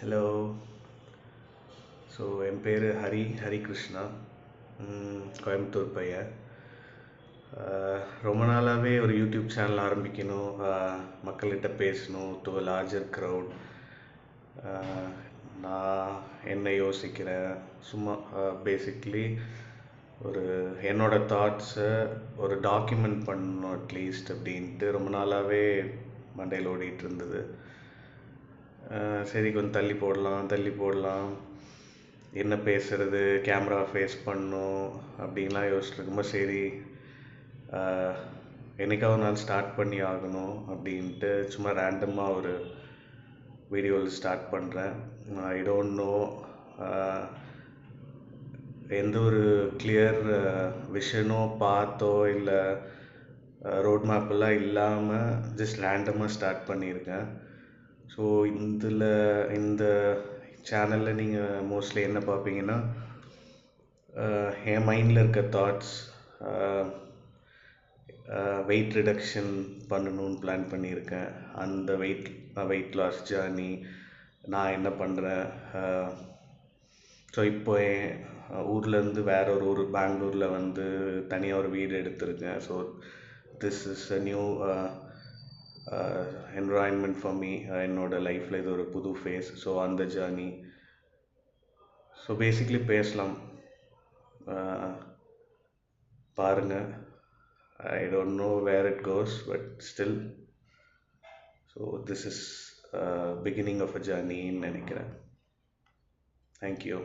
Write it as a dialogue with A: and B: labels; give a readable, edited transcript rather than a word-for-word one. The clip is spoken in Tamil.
A: ஹலோ. ஸோ என் பேர் ஹரி கிருஷ்ணா. கோயம்புத்தூர் பையன். ரொம்ப நாளாகவே ஒரு யூடியூப் சேனல் ஆரம்பிக்கணும், மக்கள்கிட்ட பேசணும், டு அ லார்ஜர் க்ரௌட். நான் என்ன யோசிக்கிறேன், சும்மா பேசிக்லி ஒரு என்னோட தாட்ஸை ஒரு டாக்குமெண்ட் பண்ணணும் அட்லீஸ்ட் அப்படின்ட்டு ரொம்ப நாளாகவே மண்டையில் ஓடிட்டு இருந்தது. சரி, கொஞ்சம் தள்ளி போடலாம், என்ன பேசுகிறது, கேமரா ஃபேஸ் பண்ணணும் அப்படின்லாம் யோசிச்சுருக்கும்போது சரி, என்னைக்காவது நான் ஸ்டார்ட் பண்ணி ஆகணும் அப்படின்ட்டு சும்மா ரேண்டமாக ஒரு வீடியோவில் ஸ்டார்ட் பண்ணுறேன். ஐ டோன்ட் நோ, எந்த ஒரு கிளியர் விஷனோ பார்த்தோ இல்லை ரோட் மேப்பெல்லாம் இல்லாமல் ஜஸ்ட் ரேண்டமாக ஸ்டார்ட் பண்ணியிருக்கேன். ஸோ இந்த சேனலில் நீங்கள் மோஸ்ட்லி என்ன பார்ப்பீங்கன்னா, என் மைண்டில் இருக்க தாட்ஸ், வெயிட் ரிடக்ஷன் பண்ணணும்னு பிளான் பண்ணியிருக்கேன். அந்த வெயிட் லாஸ் ஜர்னி நான் என்ன பண்ணுறேன். ஸோ இப்போ என் ஊர்லேருந்து வேற ஒரு ஊர் பெங்களூரில் வந்து தனியாக ஒரு வீடு எடுத்திருக்கேன். So this is a new environment for me. என்னோட லைஃப்பில் இது ஒரு புது ஃபேஸ். ஸோ அந்த ஜர்னி. ஸோ பேசிக்லி பேசலாம், பாருங்கள். I don't know where it goes, but still, so this is beginning of a journey in நினைக்கிறேன். Thank you.